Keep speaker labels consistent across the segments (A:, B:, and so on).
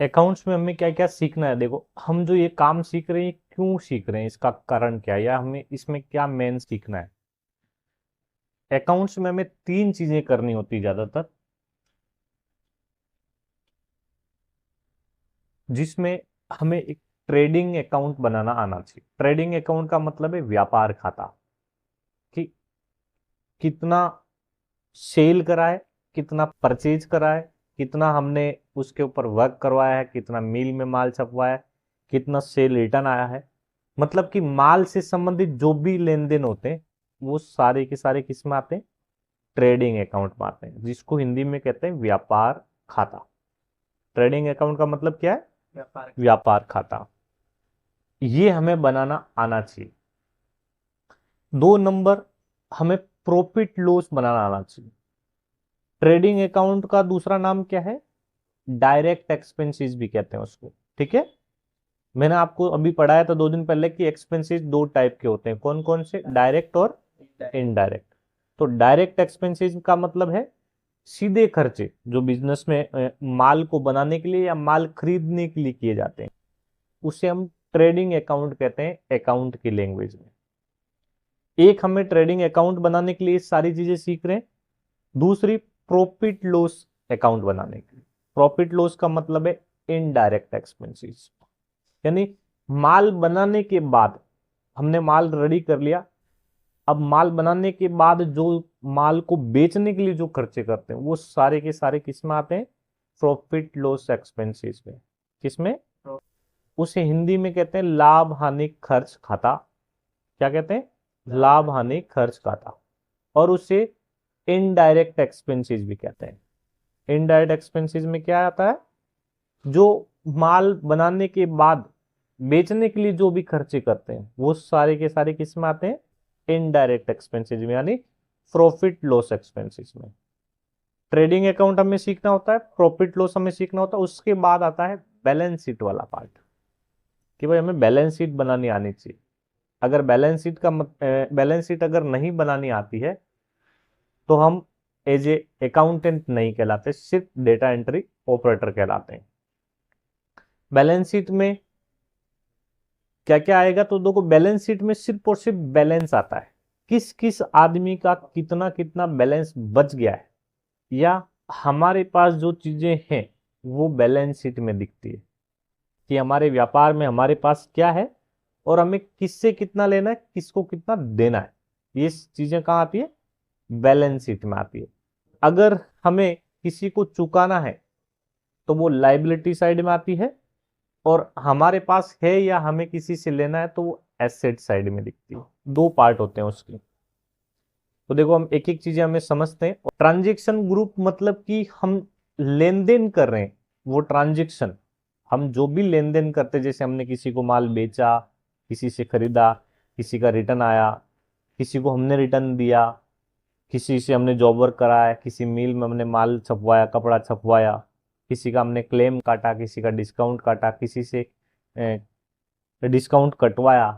A: Accounts में हमें क्या क्या सीखना है। देखो, हम जो ये काम सीख रहे हैं क्यों सीख रहे हैं, इसका कारण क्या है, या हमें इसमें क्या मेन सीखना है। अकाउंट्स में हमें तीन चीजें करनी होती है ज्यादातर, जिसमें हमें एक ट्रेडिंग अकाउंट बनाना आना चाहिए। ट्रेडिंग अकाउंट का मतलब है व्यापार खाता, कि कितना सेल करा है, कितना परचेज करा है, कितना हमने उसके ऊपर वर्क करवाया है, कितना मिल में माल छपवाया है, कितना सेल रिटर्न आया है। मतलब कि माल से संबंधित जो भी लेन देन होते हैं वो सारे के सारे किस में आते हैं, ट्रेडिंग अकाउंट में आते हैं, जिसको हिंदी में कहते हैं व्यापार खाता। ट्रेडिंग अकाउंट का मतलब क्या है, व्यापार खाता। ये हमें बनाना आना चाहिए। 2 नंबर, हमें प्रॉफिट लॉस बनाना आना चाहिए। ट्रेडिंग अकाउंट का दूसरा नाम क्या है, डायरेक्ट एक्सपेंसेस भी कहते हैं उसको। ठीक है, मैंने आपको अभी पढ़ाया था 2 दिन पहले कि एक्सपेंसेस 2 टाइप के होते हैं, कौन कौन से, डायरेक्ट और इनडायरेक्ट। तो डायरेक्ट एक्सपेंसेस का मतलब है सीधे खर्चे जो बिजनेस में माल को बनाने के लिए या माल खरीदने के लिए किए जाते हैं, उसे हम ट्रेडिंग अकाउंट कहते हैं अकाउंट की लैंग्वेज में। एक, हमें ट्रेडिंग अकाउंट बनाने के लिए सारी चीजें सीख रहे हैं। दूसरी, प्रॉफिट लॉस अकाउंट बनाने के लिए। प्रॉफिट लॉस का मतलब है इनडायरेक्ट एक्सपेंसेस, यानी माल बनाने के बाद हमने माल रेडी कर लिया, अब माल बनाने के बाद जो माल को बेचने के लिए जो खर्चे करते हैं वो सारे के सारे किस में आते हैं, प्रॉफिट लॉस एक्सपेंसेस में। किसमें, उसे हिंदी में कहते हैं लाभ हानि खर्च खाता। क्या कहते हैं, लाभ हानि खर्च खाता। और उसे इनडायरेक्ट एक्सपेंसेस भी कहते हैं। इनडायरेक्ट एक्सपेंसेस में क्या आता है, जो माल बनाने के बाद बेचने के लिए जो भी खर्चे करते हैं वो सारे के सारे किस में आते हैं, इनडायरेक्ट एक्सपेंसेस में, यानी प्रॉफिट लॉस एक्सपेंसेस में। ट्रेडिंग अकाउंट हमें सीखना होता है, प्रॉफिट लॉस हमें सीखना होता है, उसके बाद आता है बैलेंस शीट वाला पार्ट, कि भाई हमें बैलेंस शीट बनानी आनी चाहिए। अगर बैलेंस शीट अगर नहीं बनानी आती है तो हम एज ए अकाउंटेंट नहीं कहलाते, सिर्फ डेटा एंट्री ऑपरेटर कहलाते हैं। बैलेंस शीट में क्या क्या आएगा, तो देखो बैलेंस शीट में सिर्फ और सिर्फ बैलेंस आता है, किस किस आदमी का कितना कितना बैलेंस बच गया है, या हमारे पास जो चीजें हैं वो बैलेंस शीट में दिखती है, कि हमारे व्यापार में हमारे पास क्या है और हमें किससे कितना लेना है, किसको कितना देना है। ये चीजें कहाँ आती है, बैलेंस शीट में आती है। अगर हमें किसी को चुकाना है तो वो लाइबिलिटी साइड में आती है, और हमारे पास है या हमें किसी से लेना है तो वो एसेट साइड में दिखती है। 2 पार्ट होते हैं उसके। तो देखो, हम एक एक चीजें हमें समझते हैं। ट्रांजेक्शन ग्रुप मतलब कि हम लेन देन कर रहे हैं, वो ट्रांजेक्शन, हम जो भी लेन देन करते हैं, जैसे हमने किसी को माल बेचा, किसी से खरीदा, किसी का रिटर्न आया, किसी को हमने रिटर्न दिया, किसी से हमने जॉब वर्क कराया, किसी मिल में हमने माल छपवाया, कपड़ा छपवाया, किसी का हमने क्लेम काटा, किसी का डिस्काउंट काटा, किसी से डिस्काउंट कटवाया,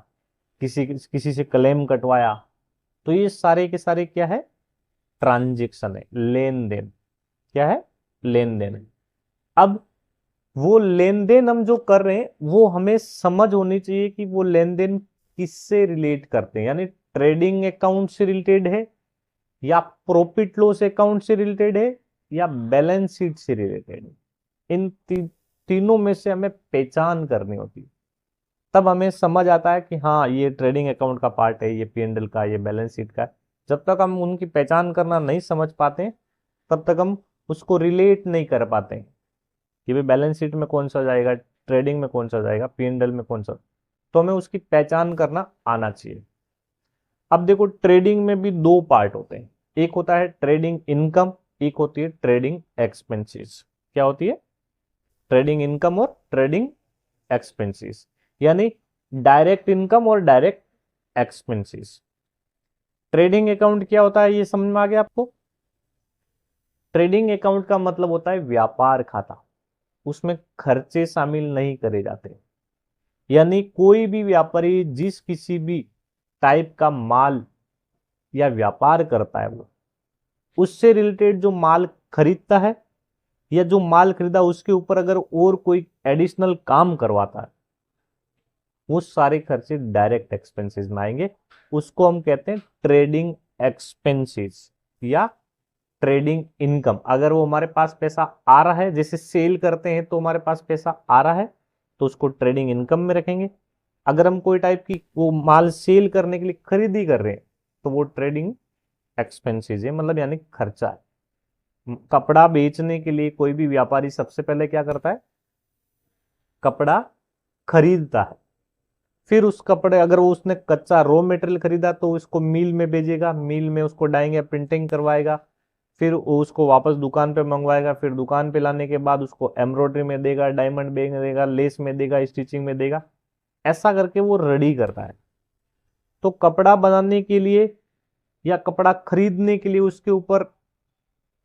A: किसी किसी से क्लेम कटवाया। तो ये सारे के सारे क्या है, ट्रांजेक्शन है, लेन देन। क्या है, लेन देन है। अब वो लेन देन हम जो कर रहे हैं वो हमें समझ होनी चाहिए कि वो लेन देन किससे रिलेट करते हैं, यानी ट्रेडिंग अकाउंट से रिलेटेड है, या प्रॉफिट लॉस अकाउंट से रिलेटेड है, या बैलेंस शीट से रिलेटेड है। इन तीनों में से हमें पहचान करनी होती है, तब हमें समझ आता है कि हाँ ये ट्रेडिंग अकाउंट का पार्ट है, ये P&L का, ये बैलेंस शीट का है। जब तक हम उनकी पहचान करना नहीं समझ पाते हैं, तब तक हम उसको रिलेट नहीं कर पाते हैं, कि भाई बैलेंस शीट में कौन सा जाएगा, ट्रेडिंग में कौन सा जाएगा, P&L में कौन सा। तो हमें उसकी पहचान करना आना चाहिए। अब देखो, ट्रेडिंग में भी 2 पार्ट होते हैं, एक होता है ट्रेडिंग इनकम, एक होती है ट्रेडिंग एक्सपेंसेस। क्या होती है, ट्रेडिंग इनकम और ट्रेडिंग एक्सपेंसेस, यानी डायरेक्ट इनकम और डायरेक्ट एक्सपेंसेस। ट्रेडिंग अकाउंट क्या होता है, ये समझ में आ गया आपको। ट्रेडिंग अकाउंट का मतलब होता है व्यापार खाता, उसमें खर्चे शामिल नहीं करे जाते, यानी कोई भी व्यापारी जिस किसी भी टाइप का माल या व्यापार करता है वो, उससे रिलेटेड जो माल खरीदता है या जो माल खरीदा उसके ऊपर अगर और कोई एडिशनल काम करवाता है, वो सारे खर्चे डायरेक्ट एक्सपेंसेस में आएंगे। उसको हम कहते हैं ट्रेडिंग एक्सपेंसेस या ट्रेडिंग इनकम। अगर वो हमारे पास पैसा आ रहा है, जैसे सेल करते हैं तो हमारे पास पैसा आ रहा है, तो उसको ट्रेडिंग इनकम में रखेंगे। अगर हम कोई टाइप की वो माल सेल करने के लिए खरीदी कर रहे हैं तो वो ट्रेडिंग एक्सपेंसेस है, मतलब यानी खर्चा है। कपड़ा बेचने के लिए कोई भी व्यापारी सबसे पहले क्या करता है, कपड़ा खरीदता है। फिर उस कपड़े, अगर वो उसने कच्चा रॉ मटेरियल खरीदा तो उसको मिल में भेजेगा, मिल में उसको डाइंग या प्रिंटिंग करवाएगा, फिर उसको वापस दुकान पे मंगवाएगा, फिर दुकान पे लाने के बाद उसको एम्ब्रॉयडरी में देगा, डायमंड में देगा, लेस में देगा, स्टिचिंग में देगा, ऐसा करके वो रेडी करता है। तो कपड़ा बनाने के लिए या कपड़ा खरीदने के लिए, उसके ऊपर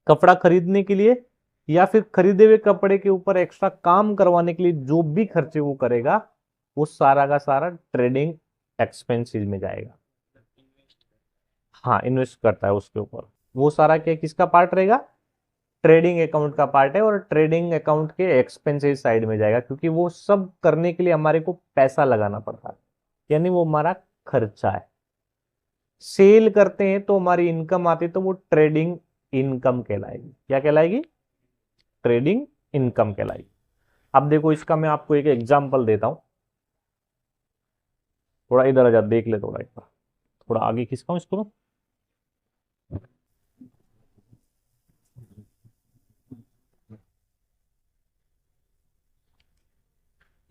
A: कपड़ा खरीदने के लिए या फिर खरीदे हुए कपड़े के ऊपर एक्स्ट्रा काम करवाने के लिए जो भी खर्चे वो करेगा, वो सारा का सारा ट्रेडिंग एक्सपेंसेस में जाएगा। हाँ, इन्वेस्ट करता है उसके ऊपर, वो सारा क्या किसका पार्ट रहेगा, ट्रेडिंग अकाउंट का पार्ट है, और ट्रेडिंग अकाउंट के एक्सपेंसेस साइड में जाएगा, क्योंकि वो सब करने के लिए हमारे को पैसा लगाना पड़ता है, यानी वो हमारा खर्चा है। सेल करते हैं तो हमारी इनकम आती है, तो वो ट्रेडिंग इनकम कहलाएगी। क्या कहलाएगी, ट्रेडिंग इनकम कहलाएगी। अब देखो इसका मैं आपको एक एग्जांपल देता हूं, थोड़ा इधर आ जा, देख ले थोड़ा, एक बार थोड़ा आगे खिसकाऊं इसको मैं।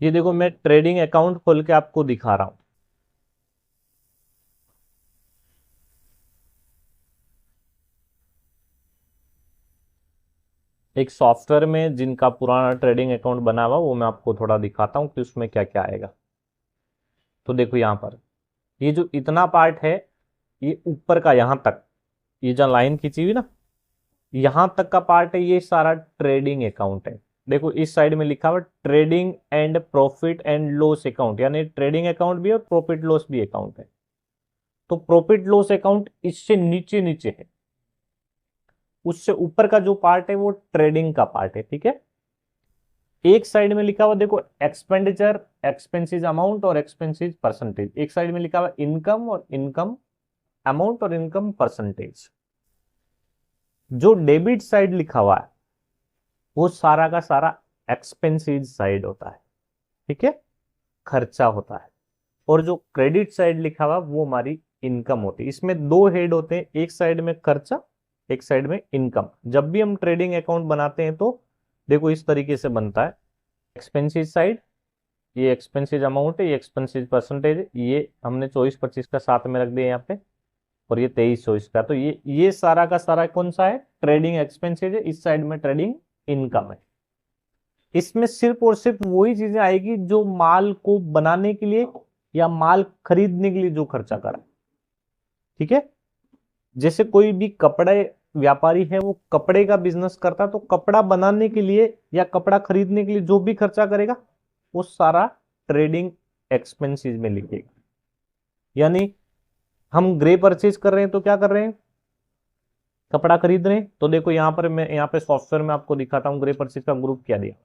A: ये देखो मैं ट्रेडिंग अकाउंट खोल के आपको दिखा रहा हूं। एक सॉफ्टवेयर में जिनका पुराना ट्रेडिंग अकाउंट बना हुआ, वो मैं आपको थोड़ा दिखाता हूं कि उसमें क्या क्या आएगा। तो देखो यहां पर ये जो इतना पार्ट है, ये ऊपर का यहां तक, ये जो लाइन खींची हुई ना, यहां तक का पार्ट है, ये सारा ट्रेडिंग अकाउंट है। देखो इस साइड में लिखा हुआ trading and profit and loss account, यानी ट्रेडिंग अकाउंट भी है और प्रॉफिट लॉस भी अकाउंट है। तो प्रॉफिट लॉस अकाउंट इससे नीचे नीचे है, उससे ऊपर का जो पार्ट है वो ट्रेडिंग का पार्ट है। ठीक है, एक साइड में लिखा हुआ देखो एक्सपेंडिचर, एक्सपेंसेस अमाउंट और एक्सपेंसेस परसेंटेज। एक साइड में लिखा हुआ इनकम और इनकम अमाउंट और इनकम परसेंटेज। जो डेबिट साइड लिखा हुआ है वो सारा का सारा एक्सपेंसेस साइड होता है। ठीक है, खर्चा होता है। और जो क्रेडिट साइड लिखा हुआ वो हमारी इनकम होती है। इसमें दो हेड होते हैं, एक साइड में खर्चा, एक साइड में इनकम। जब भी हम ट्रेडिंग अकाउंट बनाते हैं तो देखो इस तरीके से बनता है, एक्सपेंसेस साइड, ये एक्सपेंसेस अमाउंट है, ये एक्सपेंसेस परसेंटेज है, ये हमने 24-25 का साथ में रख दिया यहाँ पे, और ये 23-24 का। तो ये सारा का सारा कौन सा है, ट्रेडिंग एक्सपेंसेज है। इस साइड में ट्रेडिंग इनकम है। इसमें सिर्फ और सिर्फ वही चीजें आएगी जो माल को बनाने के लिए या माल खरीदने के लिए जो खर्चा करा। ठीक है, जैसे कोई भी कपड़े व्यापारी है, वो कपड़े का बिजनेस करता है, तो कपड़ा बनाने के लिए या कपड़ा खरीदने के लिए जो भी खर्चा करेगा वो सारा ट्रेडिंग एक्सपेंसेस में लिखेगा। यानी हम ग्रे परचेज कर रहे हैं तो क्या कर रहे हैं, कपड़ा खरीद रहे हैं। तो देखो यहां पर मैं यहाँ पे सॉफ्टवेयर में आपको दिखाता हूं ग्रे परचेज का ग्रुप क्या दिया।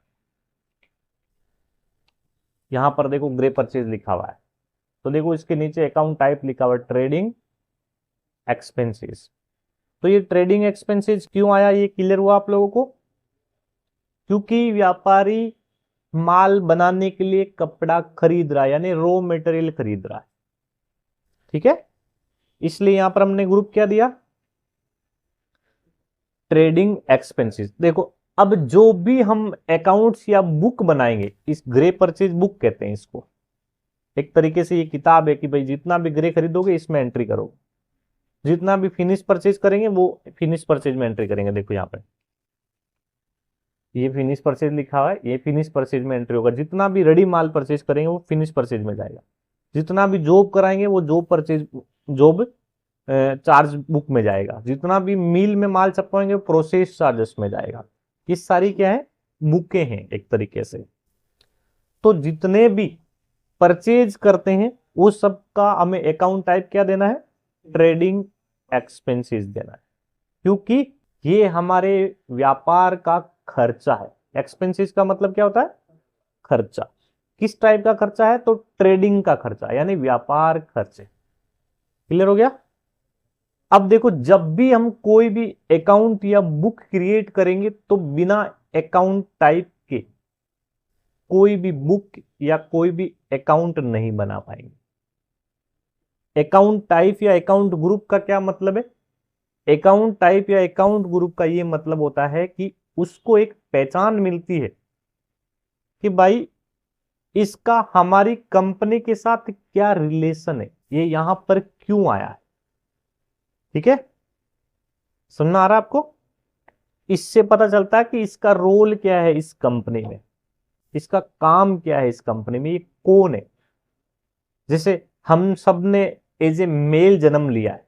A: यहां पर देखो ग्रे परचेज लिखा हुआ है, तो देखो इसके नीचे अकाउंट टाइप लिखा हुआ है ट्रेडिंग एक्सपेंसेस। तो ये ट्रेडिंग एक्सपेंसेस क्यों आया, ये क्लियर हुआ आप लोगों को, क्योंकि व्यापारी माल बनाने के लिए कपड़ा खरीद रहा है, यानी रॉ मटेरियल खरीद रहा है। ठीक है, इसलिए यहां पर हमने ग्रुप क्या दिया, ट्रेडिंग एक्सपेंसेस। देखो अब जो भी हम अकाउंट्स या बुक बनाएंगे, इस ग्रे परचेज बुक कहते हैं इसको, एक तरीके से ये किताब है कि भाई जितना भी ग्रे खरीदोगे इसमें एंट्री करो, जितना भी फिनिश परचेज करेंगे वो फिनिश परचेज में एंट्री करेंगे। देखो यहाँ पे ये फिनिश परचेज लिखा हुआ है, ये फिनिश परचेज में एंट्री होगा। जितना भी रेडी माल परचेज करेंगे वो फिनिश परचेज में जाएगा। जितना भी जॉब कराएंगे वो job purchase, job charge book में जाएगा। जितना भी मिल में माल छपवाएंगे वो प्रोसेस चार्जेस में जाएगा। ये सारी क्या है, बुकें हैं एक तरीके से। तो जितने भी परचेज करते हैं वो सबका हमें अकाउंट टाइप क्या देना है, ट्रेडिंग एक्सपेंसेस देना है, क्योंकि ये हमारे व्यापार का खर्चा है। एक्सपेंसेस का मतलब क्या होता है? खर्चा। किस टाइप का खर्चा है? तो ट्रेडिंग का खर्चा, यानी व्यापार खर्चे। क्लियर हो गया? अब देखो, जब भी हम कोई भी अकाउंट या बुक क्रिएट करेंगे तो बिना अकाउंट टाइप के कोई भी बुक या कोई भी अकाउंट नहीं बना पाएंगे। अकाउंट टाइप या अकाउंट ग्रुप का क्या मतलब है? अकाउंट टाइप या अकाउंट ग्रुप का ये मतलब होता है कि उसको एक पहचान मिलती है कि भाई इसका हमारी कंपनी के साथ क्या रिलेशन है, ये यहां पर क्यों आया है। ठीक है, सुनना आ रहा है आपको? इससे पता चलता है कि इसका रोल क्या है इस कंपनी में, इसका काम क्या है इस कंपनी में, ये कौन है। जैसे हम सब ने एज ए मेल जन्म लिया है,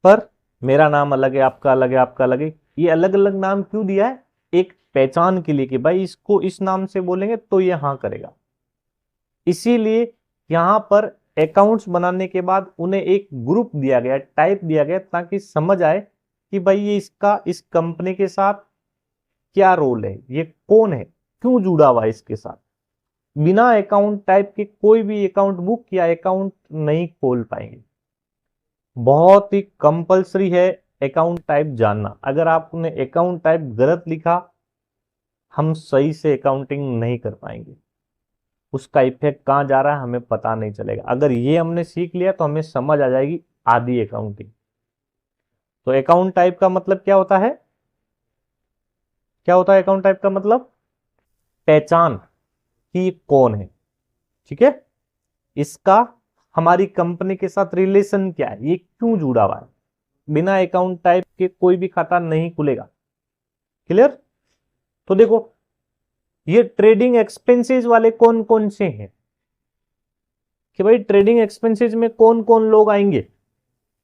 A: पर मेरा नाम अलग है, आपका अलग है, आपका अलग है। ये अलग अलग नाम क्यों दिया है? एक पहचान के लिए कि भाई इसको इस नाम से बोलेंगे तो ये हाँ करेगा। इसीलिए यहां पर अकाउंट्स बनाने के बाद उन्हें एक ग्रुप दिया गया, टाइप दिया गया, ताकि समझ आए कि भाई ये इसका इस कंपनी के साथ क्या रोल है, ये कौन है, क्यों जुड़ा हुआ है इसके साथ। बिना अकाउंट टाइप के कोई भी अकाउंट बुक या अकाउंट नहीं खोल पाएंगे। बहुत ही कंपलसरी है अकाउंट टाइप जानना। अगर आपने अकाउंट टाइप गलत लिखा, हम सही से अकाउंटिंग नहीं कर पाएंगे। उसका इफेक्ट कहां जा रहा है हमें पता नहीं चलेगा। अगर ये हमने सीख लिया तो हमें समझ आ जाएगी आधी अकाउंटिंग। तो अकाउंट टाइप का मतलब क्या होता है? क्या होता है अकाउंट टाइप का मतलब? पहचान कि ये कौन है। ठीक है, इसका हमारी कंपनी के साथ रिलेशन क्या है, ये क्यों जुड़ा हुआ है। बिना अकाउंट टाइप के कोई भी खाता नहीं खुलेगा। क्लियर? तो देखो, ये ट्रेडिंग एक्सपेंसेस वाले कौन कौन से हैं कि भाई ट्रेडिंग एक्सपेंसेस में कौन कौन लोग आएंगे।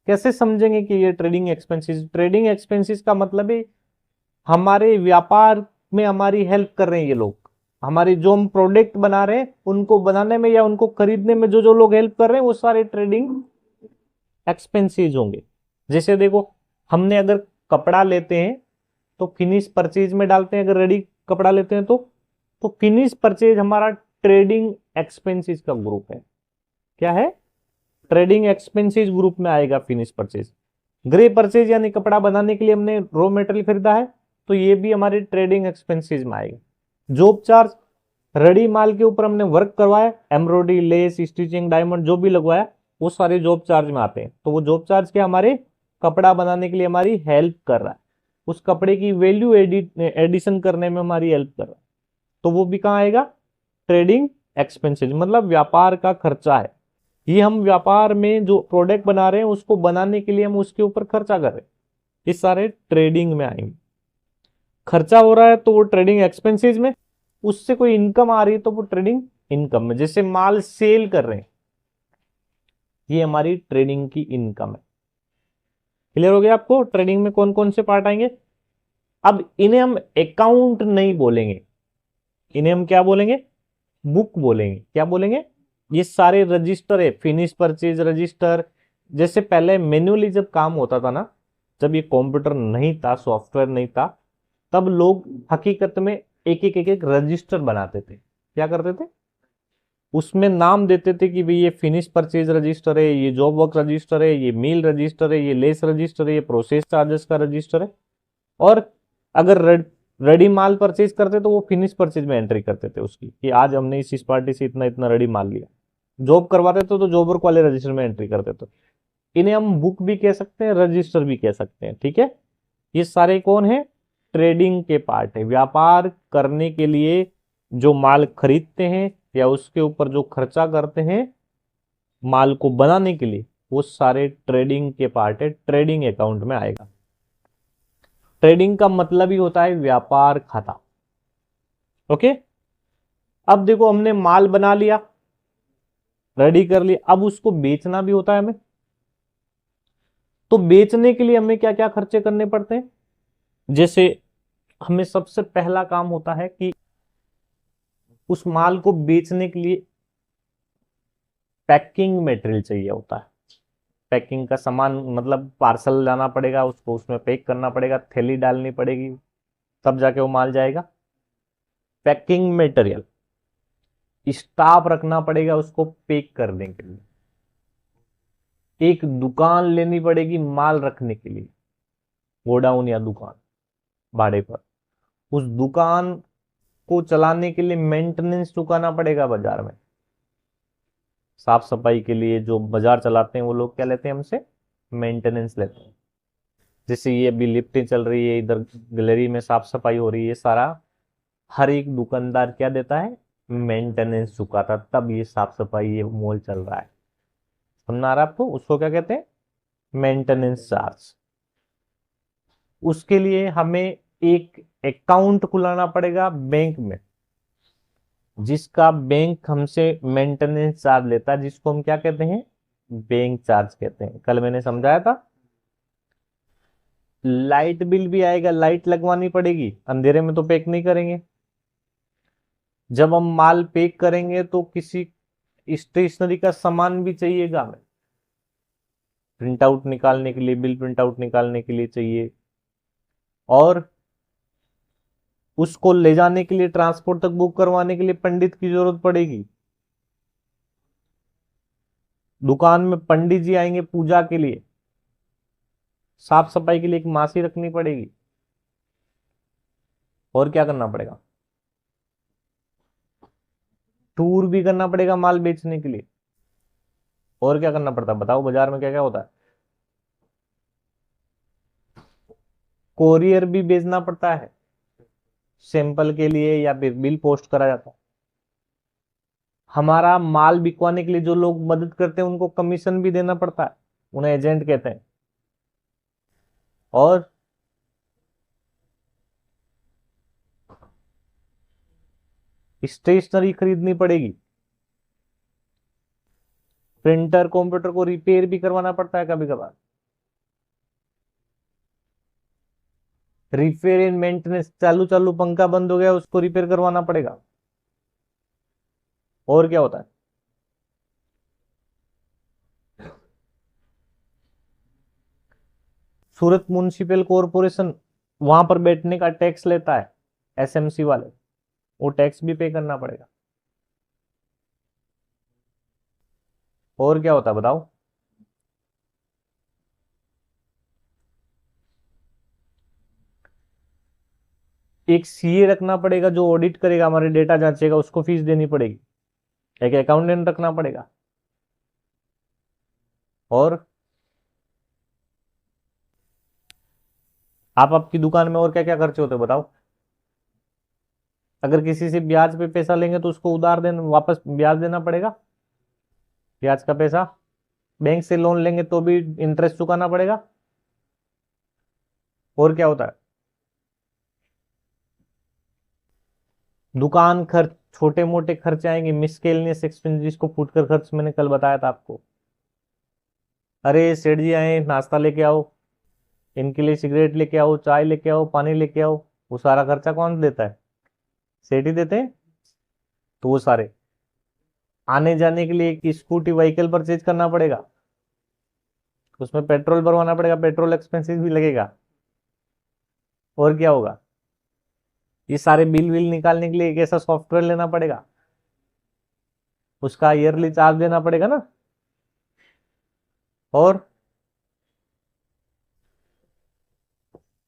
A: कैसे समझेंगे कि ये ट्रेडिंग एक्सपेंसेस? ट्रेडिंग एक्सपेंसेस का मतलब है हमारे व्यापार में हमारी हेल्प कर रहे हैं ये लोग। हमारे जो हम प्रोडक्ट बना रहे हैं उनको बनाने में या उनको खरीदने में जो जो लोग हेल्प कर रहे हैं वो सारे ट्रेडिंग एक्सपेंसेस होंगे। जैसे देखो, हमने अगर कपड़ा लेते हैं तो फिनिश परचेज में डालते हैं। अगर रेडी कपड़ा लेते हैं तो फिनिश परचेज हमारा ट्रेडिंग एक्सपेंसेस का ग्रुप है। क्या है? ट्रेडिंग एक्सपेंसेस ग्रुप में आएगा फिनिश परचेज। ग्रे परचेज यानी कपड़ा बनाने के लिए हमने रॉ मटेरियल खरीदा है तो ये भी हमारे ट्रेडिंग एक्सपेंसेस में आएगा। जॉब चार्ज, रेडी माल के ऊपर हमने वर्क करवाया, एम्ब्रॉयडरी, लेस, स्टिचिंग, डायमंड जो भी लगवाया, वो सारे जॉब चार्ज में आते हैं। तो वो जॉब चार्ज क्या हमारे कपड़ा बनाने के लिए हमारी हेल्प कर रहा है, उस कपड़े की वैल्यू एडिशन करने में हमारी हेल्प कर रहा है। तो वो भी कहाँ आएगा? ट्रेडिंग एक्सपेंसेस, मतलब व्यापार का खर्चा है। ये हम व्यापार में जो प्रोडक्ट बना रहे हैं उसको बनाने के लिए हम उसके ऊपर खर्चा कर रहे हैं, ये सारे ट्रेडिंग में आएंगे। खर्चा हो रहा है तो वो ट्रेडिंग एक्सपेंसेस में, उससे कोई इनकम आ रही है तो वो ट्रेडिंग इनकम में। जैसे माल सेल कर रहे हैं, ये हमारी ट्रेडिंग की इनकम है। क्लियर हो गया आपको ट्रेडिंग में कौन कौन से पार्ट आएंगे? अब इन्हें हम अकाउंट नहीं बोलेंगे, इन्हें हम क्या बोलेंगे? बुक बोलेंगे। क्या बोलेंगे? ये सारे रजिस्टर है, फिनिश परचेज रजिस्टर। जैसे पहले मैन्युअली जब काम होता था ना, जब ये कंप्यूटर नहीं था, सॉफ्टवेयर नहीं था, तब लोग हकीकत में एक एक रजिस्टर बनाते थे। क्या करते थे? उसमें नाम देते थे कि भाई ये फिनिश परचेज रजिस्टर है, ये जॉब वर्क रजिस्टर है, ये मील रजिस्टर है, ये लेस रजिस्टर है, ये प्रोसेस चार्जेस का रजिस्टर है। और अगर रेडी माल परचेज करते तो वो फिनिश परचेज में एंट्री करते थे उसकी, कि आज हमने इस पार्टी से इतना इतना रेडी माल लिया। जॉब करवाते थे तो जॉब वर्क वाले रजिस्टर में एंट्री करते थे। इन्हें हम बुक भी कह सकते हैं, रजिस्टर भी कह सकते हैं। ठीक है, ये सारे कौन है? ट्रेडिंग के पार्ट है। व्यापार करने के लिए जो माल खरीदते हैं या उसके ऊपर जो खर्चा करते हैं माल को बनाने के लिए, वो सारे ट्रेडिंग के पार्ट है, ट्रेडिंग अकाउंट में आएगा। ट्रेडिंग का मतलब ही होता है व्यापार खाता। ओके, अब देखो हमने माल बना लिया, रेडी कर लिया, अब उसको बेचना भी होता है हमें। तो बेचने के लिए हमें क्या क्या खर्चे करने पड़ते हैं? जैसे हमें सबसे पहला काम होता है कि उस माल को बेचने के लिए पैकिंग मटेरियल चाहिए होता है। पैकिंग का सामान मतलब पार्सल लाना पड़ेगा, उसको उसमें पैक करना पड़ेगा, थैली डालनी पड़ेगी, तब जाके वो माल जाएगा। पैकिंग मटेरियल, स्टाफ रखना पड़ेगा उसको पैक करने के लिए, एक दुकान लेनी पड़ेगी माल रखने के लिए, गोडाउन या दुकान भाड़े पर। उस दुकान को चलाने के लिए मेंटेनेंस चुकाना पड़ेगा बाजार में। साफ सफाई के लिए जो बाजार चलाते हैं वो लोग क्या लेते हैं हमसे, मेंटेनेंस लेते हैं। जैसे ये अभी लिफ्टें चल रही है, इधर गैलरी में साफ सफाई हो रही है, सारा हर एक दुकानदार क्या देता है, मेंटेनेंस चुकाता, तब ये साफ सफाई ये मॉल चल रहा है। समझना आ रहा है आपको, उसको क्या कहते हैं, मेंटेनेंस चार्ज। उसके लिए हमें एक अकाउंट खुलाना पड़ेगा बैंक में, जिसका बैंक हमसे मेंटेनेंस चार्ज लेता है, जिसको हम क्या कहते हैं, बैंक चार्ज कहते हैं। कल मैंने समझाया था। लाइट बिल भी आएगा, लाइट लगवानी पड़ेगी, अंधेरे में तो पैक नहीं करेंगे। जब हम माल पैक करेंगे तो किसी स्टेशनरी का सामान भी चाहिएगा हमें, प्रिंट आउट निकालने के लिए, बिल प्रिंट आउट निकालने के लिए चाहिए, और उसको ले जाने के लिए, ट्रांसपोर्ट तक बुक करवाने के लिए पंडित की जरूरत पड़ेगी। दुकान में पंडित जी आएंगे पूजा के लिए, साफ सफाई के लिए एक मासी रखनी पड़ेगी, और क्या करना पड़ेगा, टूर भी करना पड़ेगा माल बेचने के लिए। और क्या करना पड़ता है बताओ, बाजार में क्या क्या होता है, कोरियर भी भेजना पड़ता है सैंपल के लिए, या फिर बिल पोस्ट करा जाता है। हमारा माल बिकवाने के लिए जो लोग मदद करते हैं उनको कमीशन भी देना पड़ता है, उन्हें एजेंट कहते हैं। और स्टेशनरी खरीदनी पड़ेगी, प्रिंटर कंप्यूटर को रिपेयर भी करवाना पड़ता है कभी कभार, रिपेयर एंड मेंटेनेंस, चालू चालू पंखा बंद हो गया उसको रिपेयर करवाना पड़ेगा। और क्या होता है, सूरत म्युनिसिपल कॉरपोरेशन वहां पर बैठने का टैक्स लेता है, एसएमसी वाले, वो टैक्स भी पे करना पड़ेगा। और क्या होता है बताओ, एक सीए रखना पड़ेगा जो ऑडिट करेगा, हमारे डेटा जांचेगा, उसको फीस देनी पड़ेगी। एक अकाउंटेंट रखना पड़ेगा। और आप आपकी दुकान में और क्या क्या खर्चे होते हैं बताओ। अगर किसी से ब्याज पे पैसा लेंगे तो उसको उधार देना, वापस ब्याज देना पड़ेगा, ब्याज का पैसा। बैंक से लोन लेंगे तो भी इंटरेस्ट चुकाना पड़ेगा। और क्या होता है, दुकान खर्च, छोटे मोटे खर्चे आएंगे, मिसकेलनियस एक्सपेंस, जिसको फुटकर खर्च मैंने कल बताया था आपको। अरे सेठ जी आए, नाश्ता लेके आओ, इनके लिए सिगरेट लेके आओ, चाय लेके आओ, पानी लेके आओ, वो सारा खर्चा कौन देता है, सेठ ही देते हैं। तो वो सारे, आने जाने के लिए एक स्कूटी व्हीकल परचेज करना पड़ेगा, उसमें पेट्रोल भरवाना पड़ेगा, पेट्रोल एक्सपेंसिस भी लगेगा। और क्या होगा, ये सारे बिल विल निकालने के लिए एक ऐसा सॉफ्टवेयर लेना पड़ेगा, उसका ईयरली चार्ज देना पड़ेगा ना। और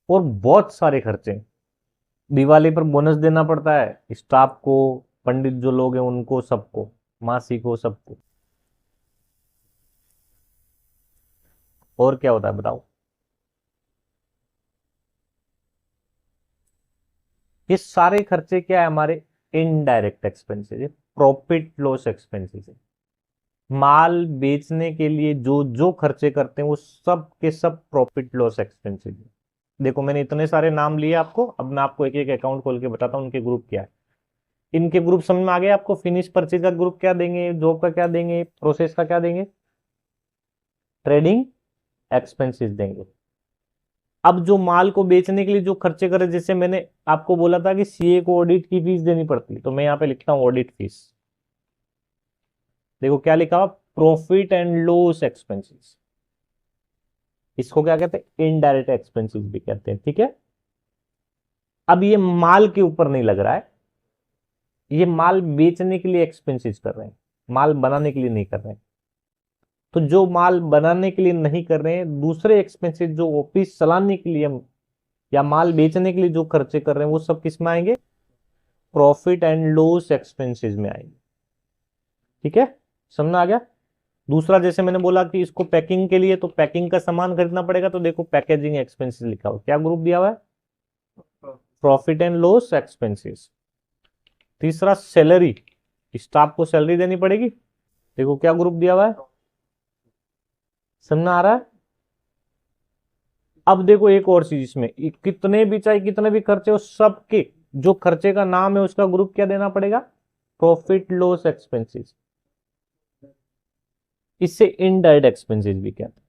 A: और बहुत सारे खर्चे, दिवाली पर बोनस देना पड़ता है स्टाफ को, पंडित जो लोग हैं उनको, सबको, मासी को, सबको। और क्या होता है बताओ, ये सारे खर्चे क्या है हमारे, इनडायरेक्ट एक्सपेंसेस है, प्रॉफिट लॉस एक्सपेंसेस है। माल बेचने के लिए जो जो खर्चे करते हैं वो सब के सब प्रॉफिट लॉस एक्सपेंसेस है। देखो मैंने इतने सारे नाम लिए आपको, अब मैं आपको एक एक अकाउंट खोल के बताता हूँ उनके ग्रुप क्या है। इनके ग्रुप समझ में आ गए आपको, फिनिश परचेज का ग्रुप क्या देंगे, जॉब का क्या देंगे, प्रोसेस का क्या देंगे, ट्रेडिंग एक्सपेंसेस देंगे। अब जो माल को बेचने के लिए जो खर्चे करे, जैसे मैंने आपको बोला था कि सीए को ऑडिट की फीस देनी पड़ती है, तो मैं यहाँ पे लिखता हूँ ऑडिट फीस। देखो क्या लिखा हुआ, प्रॉफिट एंड लॉस एक्सपेंसेस, इसको क्या कहते हैं, इनडायरेक्ट एक्सपेंसेस भी कहते हैं, ठीक है। अब ये माल के ऊपर नहीं लग रहा है, ये माल बेचने के लिए एक्सपेंसेस कर रहे हैं, माल बनाने के लिए नहीं कर रहे हैं। तो जो माल बनाने के लिए नहीं कर रहे हैं, दूसरे एक्सपेंसेस जो ऑफिस चलाने के लिए या माल बेचने के लिए जो खर्चे कर रहे हैं, वो सब किस में आएंगे? प्रॉफिट एंड लॉस एक्सपेंसेस में आएंगे। ठीक है, समझ आ गया? दूसरा, जैसे मैंने बोला कि इसको पैकिंग के लिए, तो पैकिंग का सामान खरीदना पड़ेगा, तो देखो पैकेजिंग एक्सपेंसेस लिखा हुआ, क्या ग्रुप दिया हुआ है? Profit and loss expenses. तीसरा, सैलरी, स्टाफ को सैलरी देनी पड़ेगी, देखो क्या ग्रुप दिया हुआ है? समझ आ रहा है? अब देखो एक और चीज, इसमें कितने भी चाहे कितने भी खर्चे हो, सबके जो खर्चे का नाम है उसका ग्रुप क्या देना पड़ेगा? Profit loss expenses. इससे इनडायरेक्ट एक्सपेंसेस भी कहते हैं,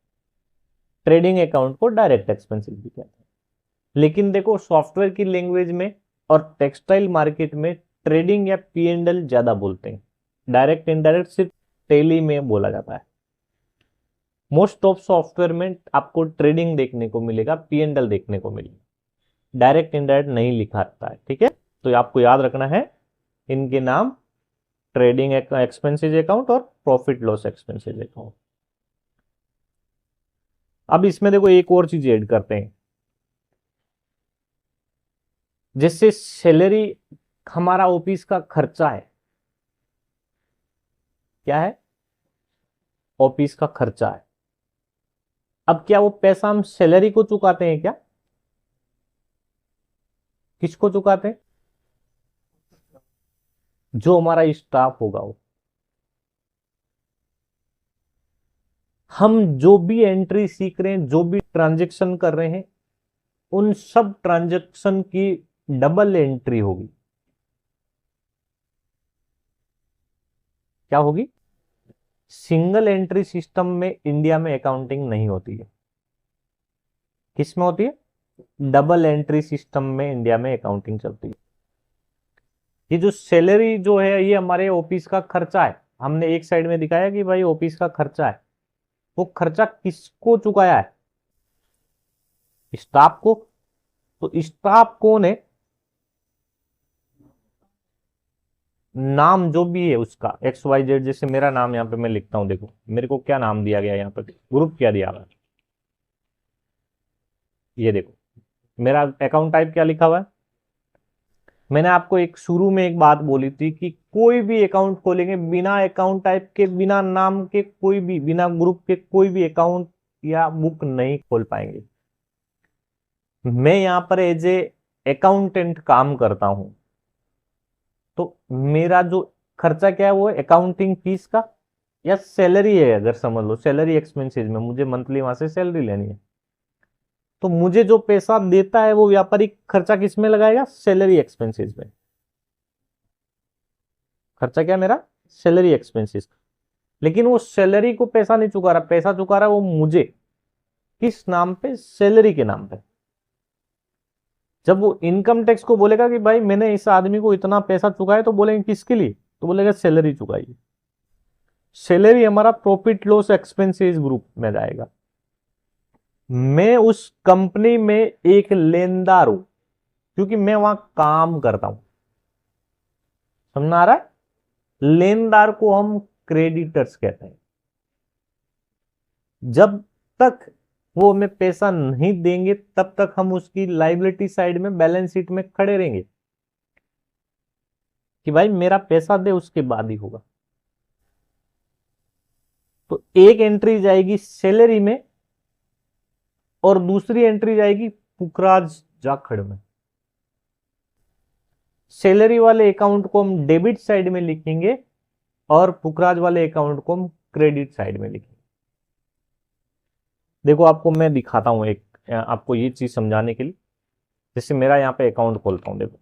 A: ट्रेडिंग अकाउंट को डायरेक्ट एक्सपेंसेस भी कहते हैं। लेकिन देखो सॉफ्टवेयर की लैंग्वेज में और टेक्सटाइल मार्केट में ट्रेडिंग या P&L ज्यादा बोलते हैं, डायरेक्ट इनडायरेक्ट सिर्फ टेली में बोला जाता है। मोस्ट ऑफ सॉफ्टवेयर में आपको ट्रेडिंग देखने को मिलेगा, P&L देखने को मिलेगा, डायरेक्ट इनडायरेक्ट नहीं लिखा रहता है। ठीक है, तो आपको याद रखना है इनके नाम, ट्रेडिंग एक्सपेंसेस अकाउंट और प्रॉफिट लॉस एक्सपेंसेस अकाउंट। अब इसमें देखो एक और चीज ऐड करते हैं, जैसे सैलरी हमारा ऑफिस का खर्चा है, क्या है? ऑफिस का खर्चा है। अब क्या वो पैसा हम सैलरी को चुकाते हैं क्या? किसको चुकाते हैं? जो हमारा स्टाफ होगा वो। हम जो भी एंट्री सीख रहे हैं, जो भी ट्रांजैक्शन कर रहे हैं, उन सब ट्रांजैक्शन की डबल एंट्री होगी। क्या होगी? सिंगल एंट्री सिस्टम में इंडिया में अकाउंटिंग नहीं होती है। किस में होती है? डबल एंट्री सिस्टम में इंडिया में अकाउंटिंग चलती है। ये जो सैलरी जो है, ये हमारे ऑफिस का खर्चा है। हमने एक साइड में दिखाया कि भाई ऑफिस का खर्चा है, वो खर्चा किसको चुकाया है? स्टाफ को। तो स्टाफ कौन है? नाम जो भी है उसका XYZ, जैसे मेरा नाम यहाँ पे मैं लिखता हूं, देखो मेरे को क्या नाम दिया गया, यहाँ पे ग्रुप क्या दिया हुआ है, ये देखो मेरा अकाउंट टाइप क्या लिखा हुआ है। मैंने आपको एक शुरू में एक बात बोली थी कि कोई भी अकाउंट खोलेंगे, बिना अकाउंट टाइप के, बिना नाम के, कोई भी बिना ग्रुप के कोई भी अकाउंट या बुक नहीं खोल पाएंगे। मैं यहां पर एज ए अकाउंटेंट काम करता हूं, तो मेरा जो खर्चा क्या है, वो अकाउंटिंग फीस का या सैलरी है, अगर समझ लो सैलरी एक्सपेंसेस में मुझे मंथली वहां से सैलरी लेनी है, तो मुझे जो पैसा देता है वो व्यापारी खर्चा किस में लगाएगा? सैलरी एक्सपेंसेस में। खर्चा क्या मेरा? Salary expenses. लेकिन वो सैलरी को पैसा नहीं चुका रहा, पैसा चुका रहा वो मुझे, किस नाम पे? सैलरी के नाम पे। जब वो इनकम टैक्स को बोलेगा कि भाई मैंने इस आदमी को इतना पैसा चुकाया, तो बोलेंगे किसके लिए? तो बोलेगा सैलरी चुकाई। सैलरी हमारा प्रॉफिट लॉस एक्सपेंसेस ग्रुप में जाएगा। मैं उस कंपनी में एक लेनदार हूं, क्योंकि मैं वहां काम करता हूं। समझ आ रहा है? लेनदार को हम क्रेडिटर्स कहते हैं। जब तक वो हमें पैसा नहीं देंगे, तब तक हम उसकी लाइबिलिटी साइड में, बैलेंस शीट में खड़े रहेंगे कि भाई मेरा पैसा दे, उसके बाद ही होगा। तो एक एंट्री जाएगी सैलरी में और दूसरी एंट्री जाएगी पुखराज जाखड़ में। सैलरी वाले अकाउंट को हम डेबिट साइड में लिखेंगे और पुखराज वाले अकाउंट को हम क्रेडिट साइड में लिखेंगे। देखो आपको मैं दिखाता हूं एक, आपको ये चीज समझाने के लिए। जैसे मेरा यहां पे अकाउंट खोलता हूं, देखो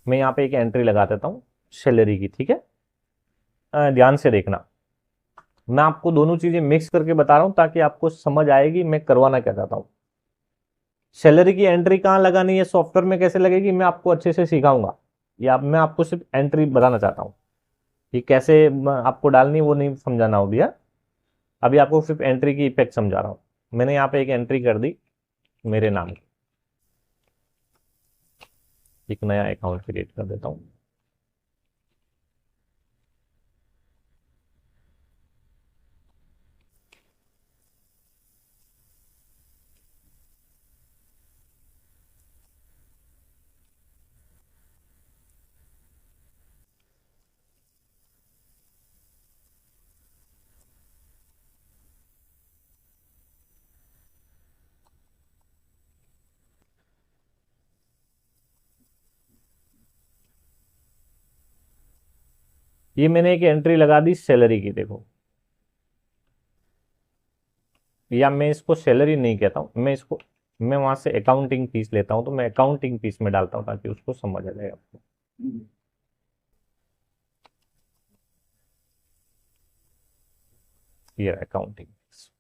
A: मैं यहां पे एक एंट्री लगा देता हूं सैलरी की। ठीक है, ध्यान से देखना, मैं आपको दोनों चीजें मिक्स करके बता रहा हूं ताकि आपको समझ आएगी मैं करवाना क्या चाहता हूं। सैलरी की एंट्री कहां लगानी है, सॉफ्टवेयर में कैसे लगेगी, मैं आपको अच्छे से सिखाऊंगा, या मैं आपको सिर्फ एंट्री बताना चाहता हूं। ये कैसे आपको डालनी वो नहीं समझाना हो गया। अभी आपको सिर्फ एंट्री की इफेक्ट समझा रहा हूं। मैंने यहाँ पे एक एंट्री कर दी मेरे नाम की, एक नया अकाउंट क्रिएट कर देता हूं। ये मैंने एक एंट्री लगा दी सैलरी की, देखो, या मैं इसको सैलरी नहीं कहता हूं, मैं वहां से अकाउंटिंग फीस लेता हूं, तो मैं अकाउंटिंग फीस में डालता हूं ताकि उसको समझ आ जाए आपको। ये अकाउंटिंग फीस,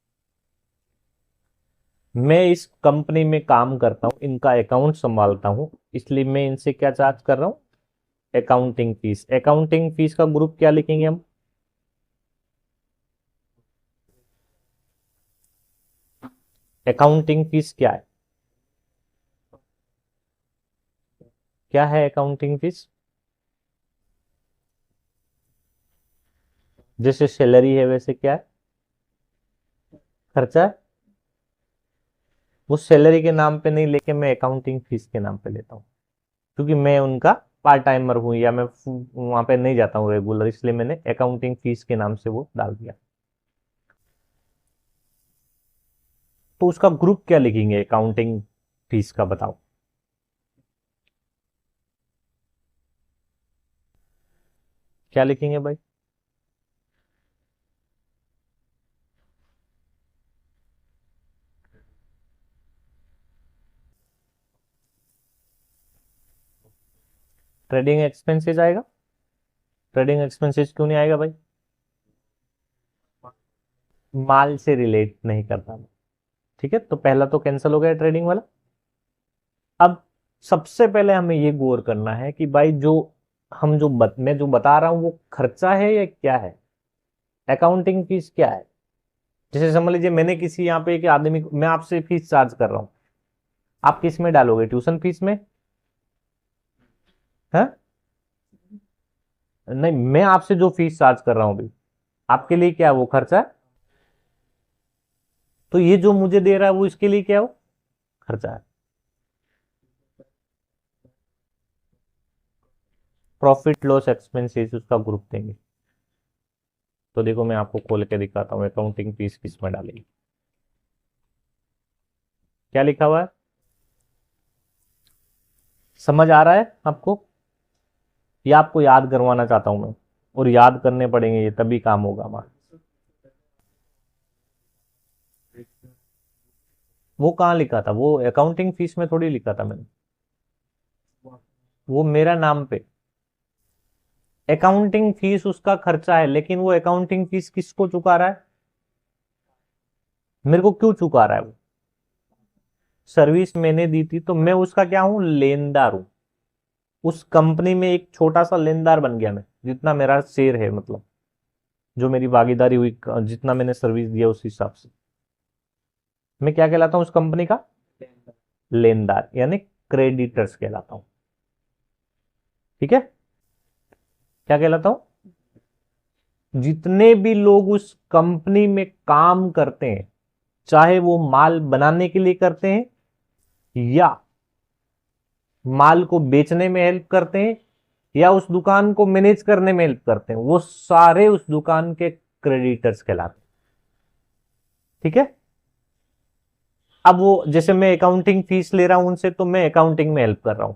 A: मैं इस कंपनी में काम करता हूं, इनका अकाउंट संभालता हूं, इसलिए मैं इनसे क्या चार्ज कर रहा हूं, अकाउंटिंग फीस। अकाउंटिंग फीस का ग्रुप क्या लिखेंगे हम, अकाउंटिंग फीस क्या है, क्या है अकाउंटिंग फीस? जैसे सैलरी है वैसे क्या है, खर्चा है। वो सैलरी के नाम पे नहीं लेके मैं अकाउंटिंग फीस के नाम पे लेता हूँ, क्योंकि मैं उनका पार्ट टाइमर हूं या मैं वहां पे नहीं जाता हूँ रेगुलर, इसलिए मैंने अकाउंटिंग फीस के नाम से वो डाल दिया। तो उसका ग्रुप क्या लिखेंगे अकाउंटिंग फीस का, बताओ। क्या लिखेंगे भाई? ट्रेडिंग एक्सपेंसेस आएगा। ट्रेडिंग एक्सपेंसेस क्यों नहीं आएगा भाई? माल से रिलेट नहीं करता मैं। ठीक है, तो पहला तो कैंसिल हो गया ट्रेडिंग वाला। अब सबसे पहले हमें ये गौर करना है कि भाई जो मैं जो बता रहा हूं वो खर्चा है या क्या है, अकाउंटिंग फीस क्या है। जैसे समझ लीजिए मैंने किसी यहाँ पे एक आदमी को, मैं आपसे फीस चार्ज कर रहा हूं, आप किस में डालोगे, ट्यूशन फीस में? है? नहीं, मैं आपसे जो फीस चार्ज कर रहा हूं अभी, आपके लिए क्या है, वो खर्चा है। तो ये जो मुझे दे रहा है वो इसके लिए क्या है, वो खर्चा है। प्रॉफिट लॉस एक्सपेंसेस उसका ग्रुप देंगे। तो देखो मैं आपको खोल के दिखाता हूँ अकाउंटिंग फीस किस में डालेगी। क्या लिखा हुआ है, समझ आ रहा है आपको? या आपको याद करवाना चाहता हूं मैं, और याद करने पड़ेंगे ये तभी काम होगा हमारा। वो कहाँ लिखा था, वो अकाउंटिंग फीस में थोड़ी लिखा था मैंने, वो मेरा नाम पे। अकाउंटिंग फीस उसका खर्चा है, लेकिन वो अकाउंटिंग फीस किसको चुका रहा है, मेरे को क्यों चुका रहा है वो? सर्विस मैंने दी थी, तो मैं उसका क्या हूं, लेनदार हूं। उस कंपनी में एक छोटा सा लेनदार बन गया मैं, जितना मेरा शेयर है, मतलब जो मेरी भागीदारी हुई, जितना मैंने सर्विस दिया उस हिसाब से मैं क्या कहलाता हूं उस कंपनी का, लेनदार, यानी क्रेडिटर्स कहलाता हूं। ठीक है, क्या कहलाता हूं, जितने भी लोग उस कंपनी में काम करते हैं, चाहे वो माल बनाने के लिए करते हैं या माल को बेचने में हेल्प करते हैं या उस दुकान को मैनेज करने में हेल्प करते हैं, वो सारे उस दुकान के क्रेडिटर्स कहलाते हैं। ठीक है, अब वो जैसे मैं अकाउंटिंग फीस ले रहा हूं उनसे, तो मैं अकाउंटिंग में हेल्प कर रहा हूं।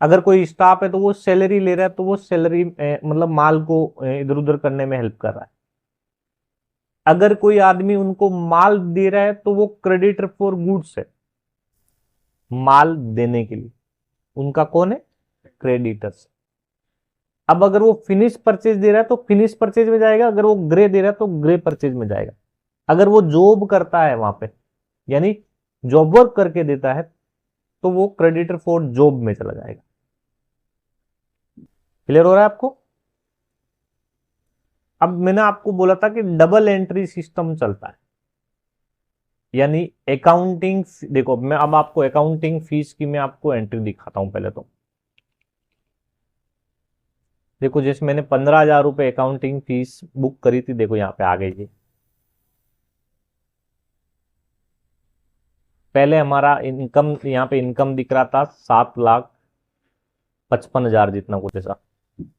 A: अगर कोई स्टाफ है तो वो सैलरी ले रहा है, तो वो सैलरी मतलब माल को इधर उधर करने में हेल्प कर रहा है। अगर कोई आदमी उनको माल दे रहा है तो वो क्रेडिटर फॉर गुड्स है, माल देने के लिए उनका कौन है, क्रेडिटर्स। अब अगर वो फिनिश परचेज दे रहा है तो फिनिश परचेज में जाएगा, अगर वो ग्रे दे रहा है तो ग्रे परचेज में जाएगा। अगर वो जॉब करता है वहां पे, यानी जॉब वर्क करके देता है, तो वो क्रेडिटर फॉर जॉब में चला जाएगा। क्लियर हो रहा है आपको? अब मैंने आपको बोला था कि डबल एंट्री सिस्टम चलता है, यानी अकाउंटिंग, देखो मैं अब आपको अकाउंटिंग फीस की मैं आपको एंट्री दिखाता हूं पहले तो। देखो जैसे मैंने 15,000 रुपए अकाउंटिंग फीस बुक करी थी, देखो यहाँ पे आ गई जी। पहले हमारा इनकम, यहाँ पे इनकम दिख रहा था 7,55,000 जितना कुछ ऐसा,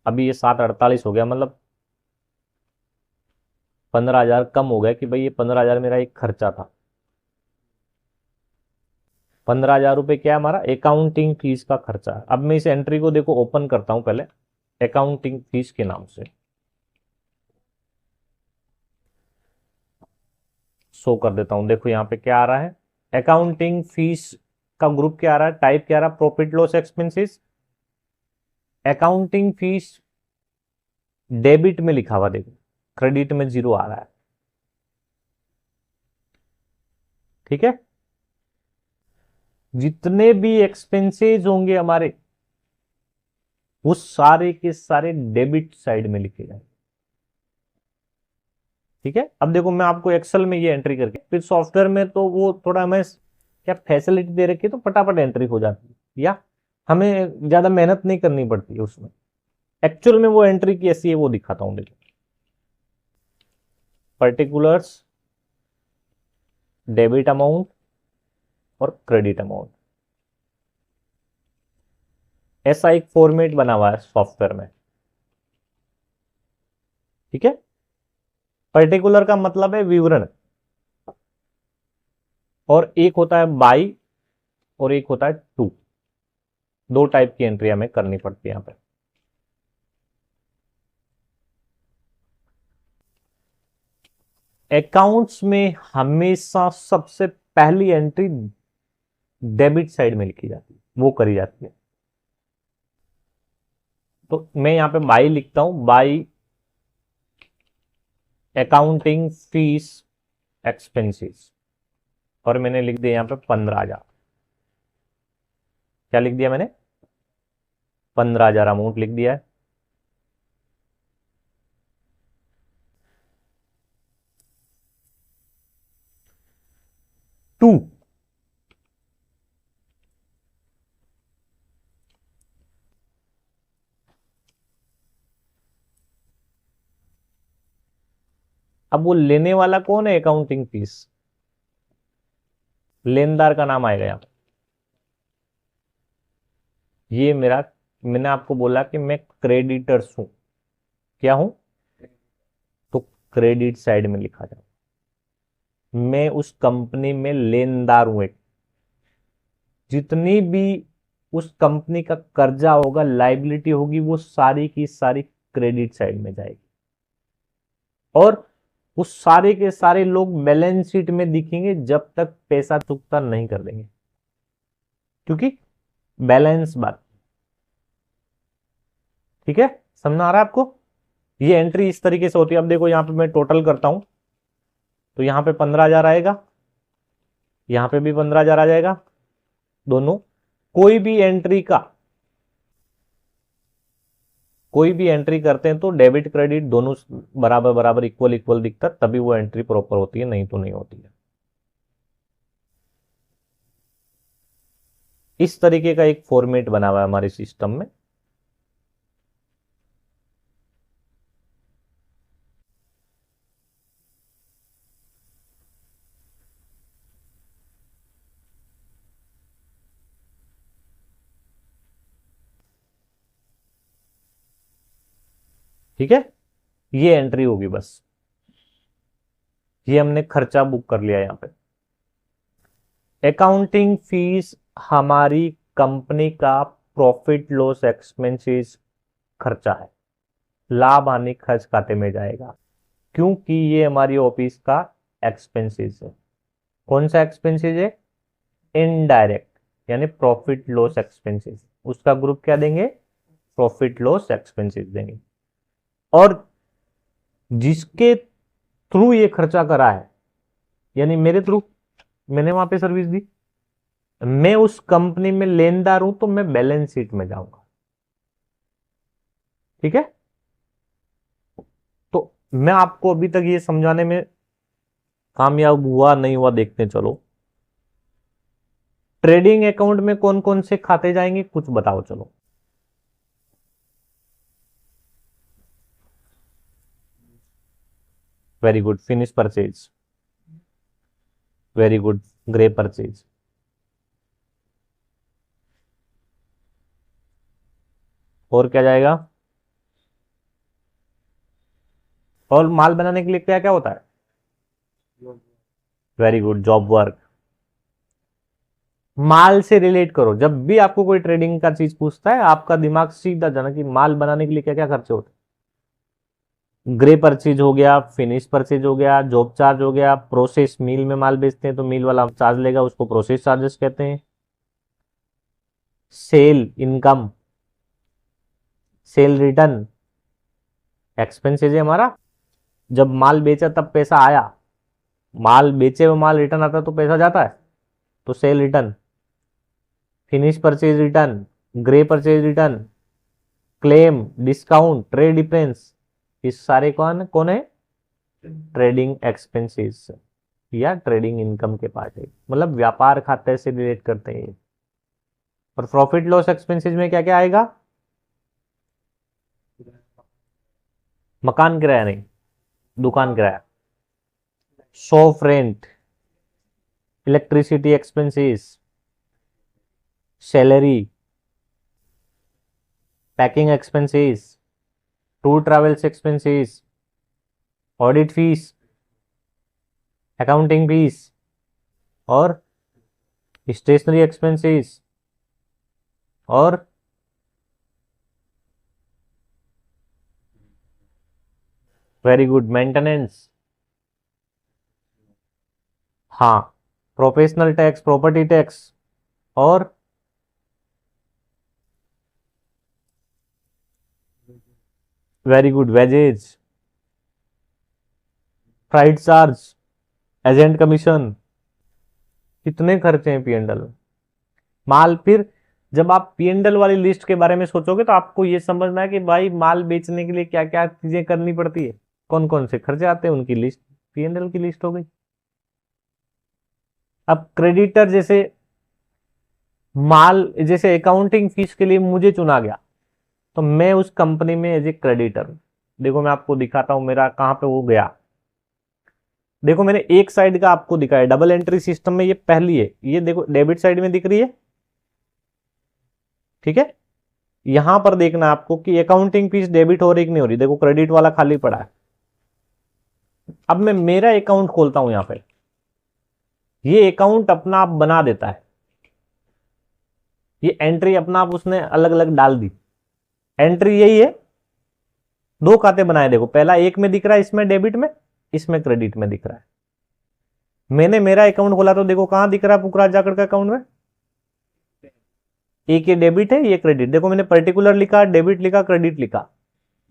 A: अभी ये 7,48 हो गया, मतलब 15,000 कम हो गया कि भाई ये 15,000 मेरा एक खर्चा था। 15,000 रुपये क्या है, हमारा अकाउंटिंग फीस का खर्चा है। अब मैं इस एंट्री को देखो ओपन करता हूं पहले अकाउंटिंग फीस के नाम से, शो कर देता हूं। देखो यहाँ पे क्या आ रहा है, अकाउंटिंग फीस का ग्रुप क्या आ रहा है, टाइप क्या आ रहा है, profit loss expenses. Accounting fees debit में लिखा हुआ, देखो क्रेडिट में 0 आ रहा है, ठीक है। जितने भी एक्सपेंसेस होंगे हमारे, वो सारे के सारे डेबिट साइड में लिखे जाएंगे, ठीक है। अब देखो मैं आपको एक्सेल में ये एंट्री करके, फिर सॉफ्टवेयर में तो वो थोड़ा हमें क्या फैसिलिटी दे रखी है, तो फटाफट एंट्री हो जाती है, या हमें ज्यादा मेहनत नहीं करनी पड़ती है उसमें। एक्चुअल में वो एंट्री कैसी है वो दिखाता हूं, देखो पर्टिकुलर्स, डेबिट अमाउंट और क्रेडिट अमाउंट, ऐसा एक फॉर्मेट बना हुआ है सॉफ्टवेयर में, ठीक है। पर्टिकुलर का मतलब है विवरण, और एक होता है बाई और एक होता है टू, दो टाइप की एंट्री हमें करनी पड़ती है यहां पे। अकाउंट्स में हमेशा सबसे पहली एंट्री डेबिट साइड में लिखी जाती है, वो करी जाती है। तो मैं यहां पे बाई लिखता हूं, बाई अकाउंटिंग फीस एक्सपेंसेस, और मैंने लिख दिया यहां पे 15,000। क्या लिख दिया मैंने, 15,000 अमाउंट लिख दिया है। टू, अब वो लेने वाला कौन है, अकाउंटिंग फीस, लेनदार का नाम आएगा यहां। ये मेरा, मैंने आपको बोला कि मैं क्रेडिटर्स हूं, क्या हूं, तो क्रेडिट साइड में लिखा जाए, मैं उस कंपनी में लेनदार हूं एक, जितनी भी उस कंपनी का कर्जा होगा, लाइबिलिटी होगी, वो सारी की सारी क्रेडिट साइड में जाएगी, और उस सारे के सारे लोग बैलेंस शीट में दिखेंगे जब तक पैसा चुकता नहीं कर देंगे, क्योंकि बैलेंस बात, ठीक है। समझ आ रहा है आपको, ये एंट्री इस तरीके से होती है। अब देखो यहां पे मैं टोटल करता हूं, तो यहां पे 15,000 आएगा, यहां पे भी 15,000 आ जाएगा, दोनों। कोई भी एंट्री का, कोई भी एंट्री करते हैं तो डेबिट क्रेडिट दोनों बराबर बराबर इक्वल इक्वल दिखता है, तभी वो एंट्री प्रॉपर होती है, नहीं तो नहीं होती है। इस तरीके का एक फॉर्मेट बना हुआ है हमारे सिस्टम में। ठीक है, ये एंट्री होगी बस, ये हमने खर्चा बुक कर लिया यहां पे। अकाउंटिंग फीस हमारी कंपनी का प्रॉफिट लॉस एक्सपेंसेस खर्चा है, लाभ हानि खर्च खाते में जाएगा, क्योंकि ये हमारी ऑफिस का एक्सपेंसेस है। कौन सा एक्सपेंसेस है, इनडायरेक्ट, यानी प्रॉफिट लॉस एक्सपेंसेस, उसका ग्रुप क्या देंगे, प्रॉफिट लॉस एक्सपेंसेस देंगे। और जिसके थ्रू ये खर्चा करा है, यानी मेरे थ्रू, मैंने वहां पे सर्विस दी, मैं उस कंपनी में लेनदार हूं, तो मैं बैलेंस शीट में जाऊंगा, ठीक है। तो मैं आपको अभी तक ये समझाने में कामयाब हुआ नहीं हुआ, देखते हैं चलो। ट्रेडिंग अकाउंट में कौन कौन से खाते जाएंगे कुछ बताओ चलो। Very good, finish purchase, very good, grey purchase, और क्या जाएगा? और माल बनाने के लिए क्या क्या होता है? Very good, job work. माल से रिलेट करो, जब भी आपको कोई ट्रेडिंग का चीज पूछता है आपका दिमाग सीधा जाना कि माल बनाने के लिए क्या क्या खर्चे होते हैं। ग्रे परचेज हो गया, फिनिश परचेज हो गया, जॉब चार्ज हो गया, प्रोसेस, मिल में माल बेचते हैं तो मिल वाला चार्ज लेगा, उसको प्रोसेस चार्जेस कहते हैं। Sale income, sale return expenses है हमारा। जब माल बेचा तब पैसा आया, माल बेचे हुए माल रिटर्न आता है तो पैसा जाता है, तो cell return. Finish purchase return, grey purchase return, claim, discount, trade difference, ये सारे कौन कौन है? ट्रेडिंग एक्सपेंसेस या ट्रेडिंग इनकम के पार्ट है, मतलब व्यापार खाते से रिलेट करते हैं। और प्रॉफिट लॉस एक्सपेंसेस में क्या क्या आएगा? मकान किराया नहीं, दुकान किराया, shop rent, electricity expenses, salary, packing expenses, tour travels expenses, audit fees, accounting fees, और स्टेशनरी एक्सपेंसेस, और वेरी गुड, मेंटेनेंस। हाँ, प्रोफेशनल टैक्स, प्रॉपर्टी टैक्स, और very good, wages, freight charge, agent commission. कितने खर्चे हैं पीएनडल माल। फिर जब आप पीएनडल वाली लिस्ट के बारे में सोचोगे तो आपको यह समझना है कि भाई माल बेचने के लिए क्या क्या चीजें करनी पड़ती है, कौन कौन से खर्चे आते हैं, उनकी लिस्ट पीएनडल की लिस्ट हो गई। अब क्रेडिटर, जैसे माल, जैसे अकाउंटिंग फीस के लिए मुझे चुना गया तो मैं उस कंपनी में एज ए क्रेडिटर हूं। देखो मैं आपको दिखाता हूं मेरा कहां पे वो गया। देखो मैंने एक साइड का आपको दिखाया, डबल एंट्री सिस्टम में ये पहली है, ये देखो डेबिट साइड में दिख रही है, ठीक है। यहां पर देखना आपको कि अकाउंटिंग फीस डेबिट हो रही कि नहीं हो रही, देखो क्रेडिट वाला खाली पड़ा है। अब मैं मेरा अकाउंट खोलता हूं यहां पे, ये अकाउंट अपना आप बना देता है, ये एंट्री अपना आप उसने अलग अलग डाल दी। एंट्री यही है, दो खाते बनाए, देखो पहला एक में दिख रहा है, इसमें डेबिट में, इसमें क्रेडिट में दिख रहा है। मैंने मेरा अकाउंट खोला तो देखो कहां दिख रहा है पुखराज जाखड़ का अकाउंट में, एक ये डेबिट है, ये क्रेडिट। देखो मैंने पर्टिकुलर लिखा, डेबिट लिखा, क्रेडिट लिखा,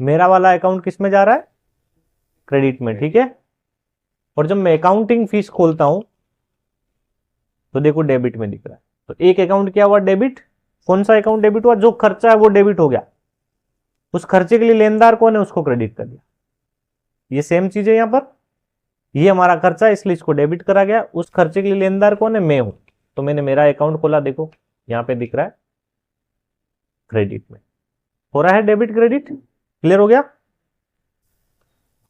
A: मेरा वाला अकाउंट किस में जा रहा है? क्रेडिट में, ठीक है। और जब मैं अकाउंटिंग फीस खोलता हूं तो देखो डेबिट में दिख रहा है, तो एक अकाउंट क्या हुआ? डेबिट। कौन सा अकाउंट डेबिट हुआ? जो खर्चा है वो डेबिट हो गया, उस खर्चे के लिए लेनदार कौन है उसको क्रेडिट कर दिया। ये सेम चीज है यहां पर, ये हमारा खर्चा है इसलिए इसको डेबिट करा गया, उस खर्चे के लिए लेनदार कौन है? मैं हूं। तो मैंने मेरा अकाउंट खोला, देखो यहां पे दिख रहा है क्रेडिट में, हो रहा है डेबिट क्रेडिट। क्लियर हो गया?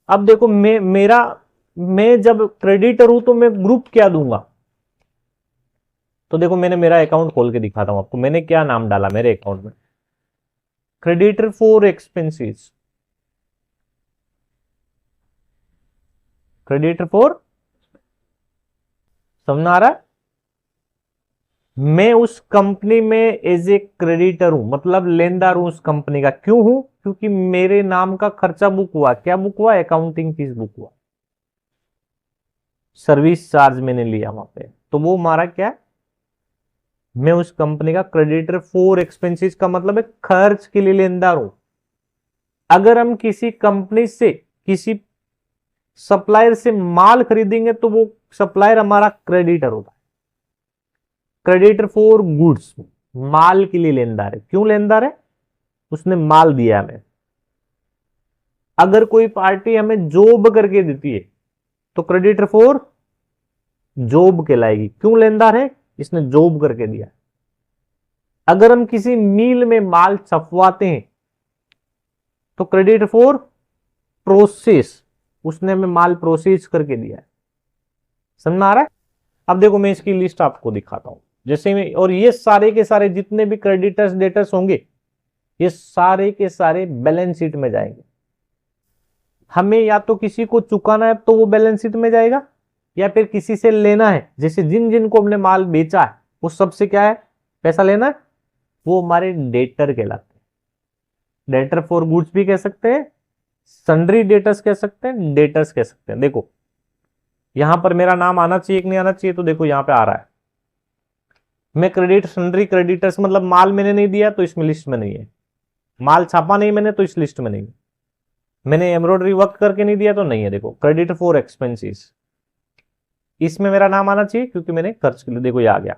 A: अब देखो मैं जब क्रेडिटर हूं तो मैं ग्रुप क्या दूंगा? तो देखो मैंने मेरा अकाउंट खोल के दिखाता हूं आपको, मैंने क्या नाम डाला मेरे अकाउंट में? Creditor for expenses, creditor for, समझ आ रहा है? मैं उस कंपनी में एज ए क्रेडिटर हूं, मतलब लेनदार हूं उस कंपनी का। क्यों हूं? क्योंकि मेरे नाम का खर्चा बुक हुआ। क्या बुक हुआ? अकाउंटिंग फीस बुक हुआ, सर्विस चार्ज मैंने लिया वहां पे, तो वो हमारा क्या है? मैं उस कंपनी का क्रेडिटर फॉर एक्सपेंसेस का मतलब है खर्च के लिए लेनदार हूं। अगर हम किसी कंपनी से, किसी सप्लायर से माल खरीदेंगे तो वो सप्लायर हमारा क्रेडिटर होता है। क्रेडिटर फॉर गुड्स, माल के लिए लेनदार है। क्यों लेनदार है? उसने माल दिया हमें। अगर कोई पार्टी हमें जॉब करके देती है तो क्रेडिटर फॉर जॉब कहलाएगी। क्यों? लेनदार है, इसने जॉब करके दिया। अगर हम किसी मिल में माल छपवाते हैं तो क्रेडिट फॉर प्रोसेस, उसने हमें माल प्रोसेस करके दिया है। समझ में आ रहा है? अब देखो मैं इसकी लिस्ट आपको दिखाता हूं जैसे में, और ये सारे के सारे जितने भी क्रेडिटर्स डेटर्स होंगे ये सारे के सारे बैलेंस शीट में जाएंगे। हमें या तो किसी को चुकाना है तो वो बैलेंस शीट में जाएगा, या फिर किसी से लेना है, जैसे जिन जिन को हमने माल बेचा है उस सबसे क्या है पैसा लेना है, वो हमारे डेटर कहलाते हैं। डेटर फॉर गुड्स भी कह सकते हैं, सन्ड्री डेटर्स कह सकते हैं, डेटर्स कह सकते हैं। देखो यहां पर मेरा नाम आना चाहिए कि नहीं आना चाहिए, तो देखो यहां पे आ रहा है। मैं क्रेडिट सन्ड्री क्रेडिटर्स मतलब माल मैंने नहीं दिया तो इसमें लिस्ट में नहीं है, माल छापा नहीं मैंने तो इस लिस्ट में नहीं है, मैंने एम्ब्रॉयडरी वर्क करके नहीं दिया तो नहीं है। देखो क्रेडिट फॉर एक्सपेंसेस, इसमें मेरा नाम आना चाहिए क्योंकि मैंने खर्च के लिए, देखो ये आ गया।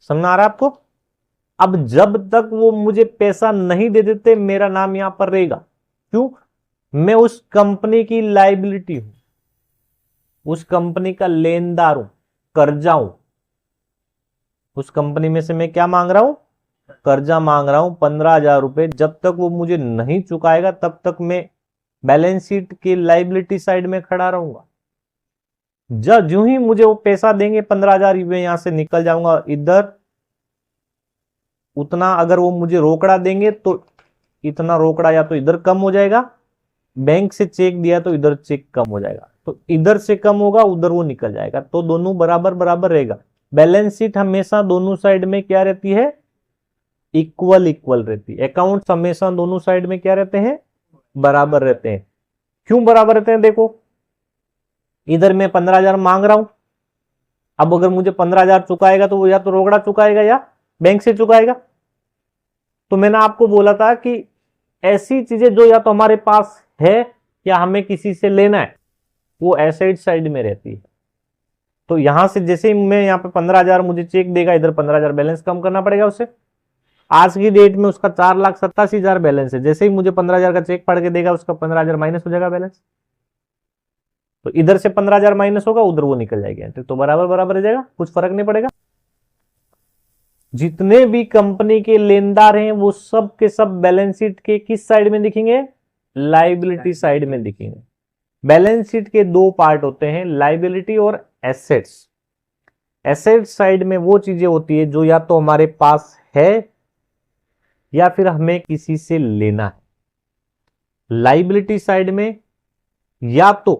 A: समझ आ रहा है आपको? अब जब तक वो मुझे पैसा नहीं दे देते मेरा नाम यहां पर रहेगा। क्यों? मैं उस कंपनी की लाइबिलिटी हूं, उस कंपनी का लेनदार हूं, कर्जा हूं। उस कंपनी में से मैं क्या मांग रहा हूं? कर्जा मांग रहा हूं 15,000 रुपए। जब तक वो मुझे नहीं चुकाएगा तब तक मैं बैलेंस शीट की लाइबिलिटी साइड में खड़ा रहूंगा। जब जो ही मुझे वो पैसा देंगे 15,000, मैं यहां से निकल जाऊंगा इधर। उतना अगर वो मुझे रोकड़ा देंगे तो इतना रोकड़ा या तो इधर कम हो जाएगा, बैंक से चेक दिया तो इधर चेक कम हो जाएगा, तो इधर से कम होगा उधर वो निकल जाएगा, तो दोनों बराबर बराबर रहेगा। बैलेंस शीट हमेशा दोनों साइड में क्या रहती है? इक्वल इक्वल रहती है। अकाउंट्स हमेशा दोनों साइड में क्या रहते हैं? बराबर रहते हैं। क्यों बराबर रहते हैं? देखो इधर मैं 15,000 मांग रहा हूं, अब अगर मुझे 15,000 चुकाएगा तो वो या तो रोकड़ा चुकाएगा या बैंक से चुकाएगा। तो मैंने आपको बोला था कि ऐसी चीजें जो या तो हमारे पास है या हमें किसी से लेना है वो एसेट साइड में रहती है। तो यहां से जैसे ही मैं यहाँ पे 15,000 मुझे चेक देगा, इधर 15,000 बैलेंस कम करना पड़ेगा उससे। आज की डेट में उसका 4,87,000 बैलेंस है, जैसे ही मुझे 15,000 का चेक पढ़ के देगा उसका 15,000 माइनस हो जाएगा बैलेंस। तो इधर से 15,000 माइनस होगा उधर वो निकल जाएगी, तो बराबर बराबर रह जाएगा, कुछ फर्क नहीं पड़ेगा। जितने भी कंपनी के लेनदार हैं वो सब के सब बैलेंस शीट के किस साइड में दिखेंगे? लाइबिलिटी साइड में दिखेंगे। बैलेंस शीट के दो पार्ट होते हैं, लाइबिलिटी और एसेट्स। एसेट साइड में वो चीजें होती है जो या तो हमारे पास है या फिर हमें किसी से लेना है। लाइबिलिटी साइड में या तो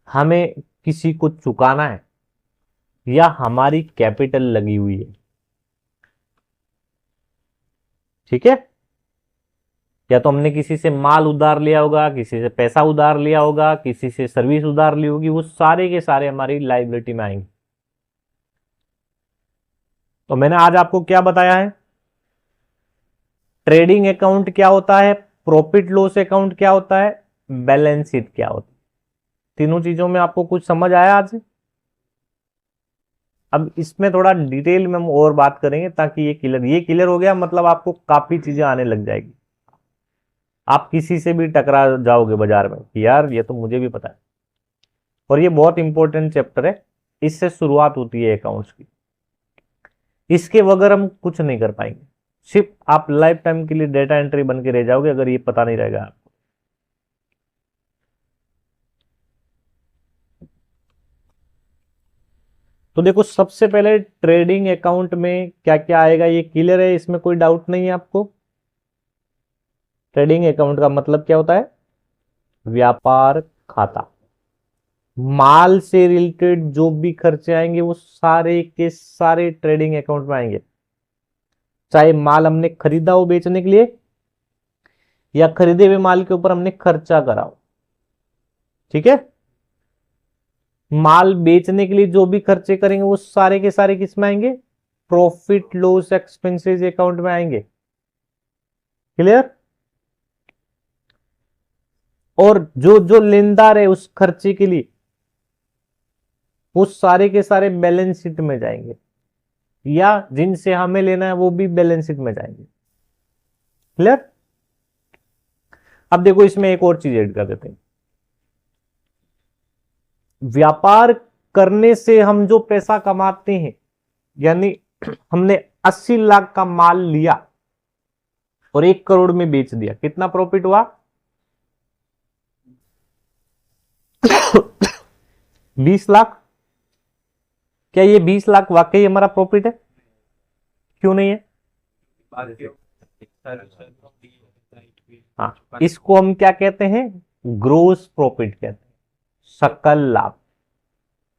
A: हमें किसी को चुकाना है या हमारी कैपिटल लगी हुई है। ठीक है? या तो हमने किसी से माल उधार लिया होगा, किसी से पैसा उधार लिया होगा, किसी से सर्विस उधार ली होगी, वो सारे के सारे हमारी लाइबिलिटी में आएंगे। तो मैंने आज आपको क्या बताया है? ट्रेडिंग अकाउंट क्या होता है, प्रॉफिट लॉस अकाउंट क्या होता है, बैलेंस शीट क्या होती है। तीनों चीजों में आपको कुछ समझ आया आज? अब इसमें थोड़ा डिटेल में हम और बात करेंगे ताकि ये क्लियर हो गया, मतलब आपको काफी चीजें आने लग जाएगी। आप किसी से भी टकरा जाओगे बाजार में कि यार ये तो मुझे भी पता है। और ये बहुत इंपॉर्टेंट चैप्टर है, इससे शुरुआत होती है अकाउंट्स की। इसके बगैर हम कुछ नहीं कर पाएंगे, सिर्फ आप लाइफ टाइम के लिए डेटा एंट्री बन के रह जाओगे अगर ये पता नहीं रहेगा आपको। तो देखो सबसे पहले ट्रेडिंग अकाउंट में क्या क्या आएगा ये क्लियर है, इसमें कोई डाउट नहीं है आपको। ट्रेडिंग अकाउंट का मतलब क्या होता है? व्यापार खाता। माल से रिलेटेड जो भी खर्चे आएंगे वो सारे के सारे ट्रेडिंग अकाउंट में आएंगे, चाहे माल हमने खरीदा हो बेचने के लिए या खरीदे हुए माल के ऊपर हमने खर्चा करा हो। ठीक है? माल बेचने के लिए जो भी खर्चे करेंगे वो सारे के सारे किस में आएंगे? प्रॉफिट लॉस एक्सपेंसेस अकाउंट में आएंगे। क्लियर? और जो जो लेनदार है उस खर्चे के लिए वो सारे के सारे बैलेंस शीट में जाएंगे, या जिनसे हमें लेना है वो भी बैलेंस शीट में जाएंगे। क्लियर? अब देखो इसमें एक और चीज ऐड कर देते हैं। व्यापार करने से हम जो पैसा कमाते हैं, यानी हमने 80 लाख का माल लिया और 1 करोड़ में बेच दिया, कितना प्रॉफिट हुआ? 20 लाख। क्या ये 20 लाख वाकई हमारा प्रॉफिट है? क्यों नहीं है? हाँ, इसको हम क्या कहते हैं? ग्रोस प्रॉफिट कहते हैं, सकल लाभ।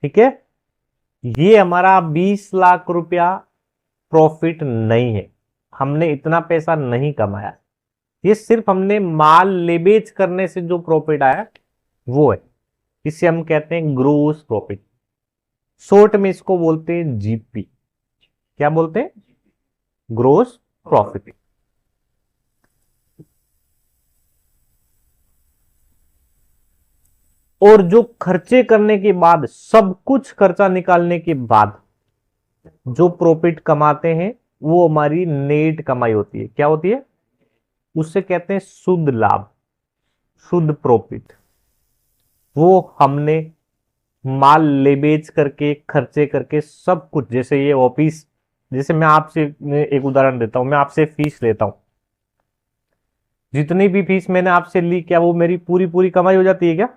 A: ठीक है, ये हमारा 20 लाख रुपया प्रॉफिट नहीं है, हमने इतना पैसा नहीं कमाया, ये सिर्फ हमने माल ले बेच करने से जो प्रॉफिट आया वो है, इसे हम कहते हैं ग्रोस प्रॉफिट। शॉर्ट में इसको बोलते हैं जीपी। क्या बोलते हैं? Gross profit. और जो खर्चे करने के बाद, सब कुछ खर्चा निकालने के बाद जो प्रॉफिट कमाते हैं वो हमारी नेट कमाई होती है। क्या होती है? उससे कहते हैं शुद्ध लाभ, शुद्ध प्रॉफिट। वो हमने माल ले बेच करके, खर्चे करके, सब कुछ, जैसे ये ऑफिस, जैसे मैं आपसे एक उदाहरण देता हूं, मैं आपसे फीस लेता हूं, जितनी भी फीस मैंने आपसे ली, क्या वो मेरी पूरी पूरी कमाई हो जाती है क्या?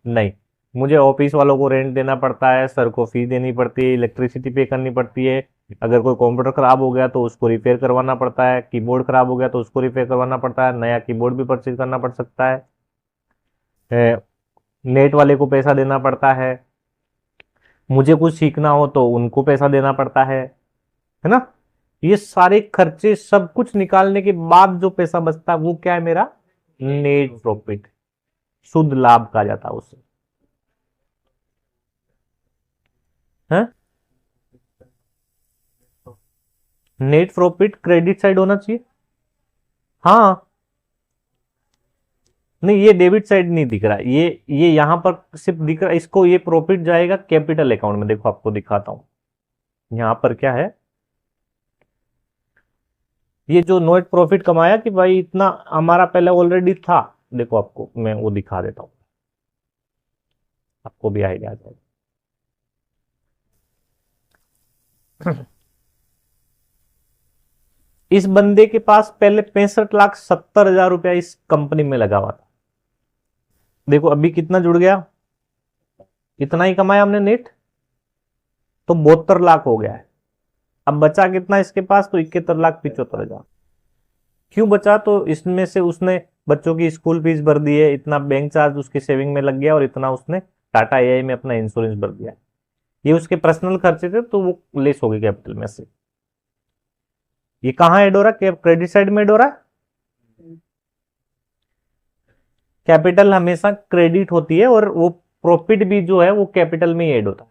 A: नहीं, मुझे ऑफिस वालों को रेंट देना पड़ता है, सर को फीस देनी पड़ती है, इलेक्ट्रिसिटी पे करनी पड़ती है, अगर कोई कंप्यूटर खराब हो गया तो उसको रिपेयर करवाना पड़ता है, कीबोर्ड खराब हो गया तो उसको रिपेयर करवाना पड़ता है, नया कीबोर्ड भी परचेज करना पड़ सकता है, नेट वाले को पैसा देना पड़ता है, मुझे कुछ सीखना हो तो उनको पैसा देना पड़ता है ना? ये सारे खर्चे सब कुछ निकालने के बाद जो पैसा बचता है वो क्या है? मेरा नेट प्रॉफिट, शुद्ध लाभ कहा जाता है उसे। नेट प्रॉफिट क्रेडिट साइड होना चाहिए। हाँ, नहीं, ये डेबिट साइड नहीं दिख रहा, ये यहां पर सिर्फ दिख रहा है, इसको, ये प्रॉफिट जाएगा कैपिटल अकाउंट में। देखो आपको दिखाता हूं, यहां पर क्या है, ये जो नेट प्रॉफिट कमाया कि भाई इतना हमारा पहले ऑलरेडी था, देखो आपको मैं वो दिखा देता हूं, आपको भी आइडिया आ जाएगा। इस बंदे के पास पहले 65,70,000 रुपया इस कंपनी में लगा हुआ था, देखो अभी कितना जुड़ गया, इतना ही कमाया हमने नेट, तो 72 लाख हो गया है। अब बचा कितना इसके पास? तो 71,75,000। क्यों बचा? तो इसमें से उसने बच्चों की स्कूल फीस भर दी है, इतना बैंक चार्ज उसकी सेविंग में लग गया, और इतना उसने टाटा एआई में अपना इंश्योरेंस भर दिया। ये उसके पर्सनल खर्चे थे, तो वो लेस हो गए कैपिटल में से। ये कहां ऐड हो रहा है? क्रेडिट साइड में ऐड हो रहा है। कैपिटल हमेशा क्रेडिट होती है, और वो प्रॉफिट भी जो है वो कैपिटल में ही ऐड होता है।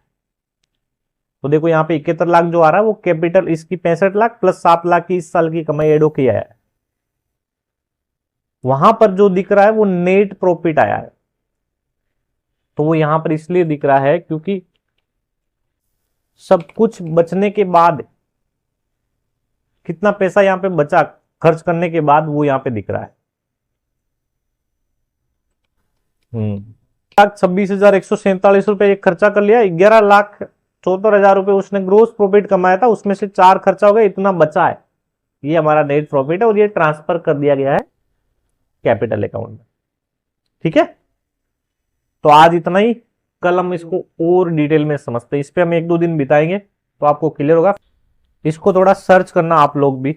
A: तो देखो यहाँ पे 71 लाख जो आ रहा है वो कैपिटल, इसकी 65 लाख प्लस 7 लाख की इस साल की कमाई ऐड होके आया है। वहां पर जो दिख रहा है वो नेट प्रॉफिट आया है, तो वो यहां पर इसलिए दिख रहा है क्योंकि सब कुछ बचने के बाद, कितना पैसा यहां पे बचा खर्च करने के बाद, वो यहां पे दिख रहा है। 26,147 रुपए खर्चा कर लिया, 11,74,000 रुपए उसने ग्रोस प्रॉफिट कमाया था, उसमें से 4 खर्चा हो गया, इतना बचा है, ये हमारा नेट प्रॉफिट है, और ये ट्रांसफर कर दिया गया है कैपिटल अकाउंट में। ठीक है, तो आज इतना ही, कल हम इसको और डिटेल में समझते हैं, इस पे हम 1-2 दिन बिताएंगे तो आपको क्लियर होगा। इसको थोड़ा सर्च करना आप लोग भी,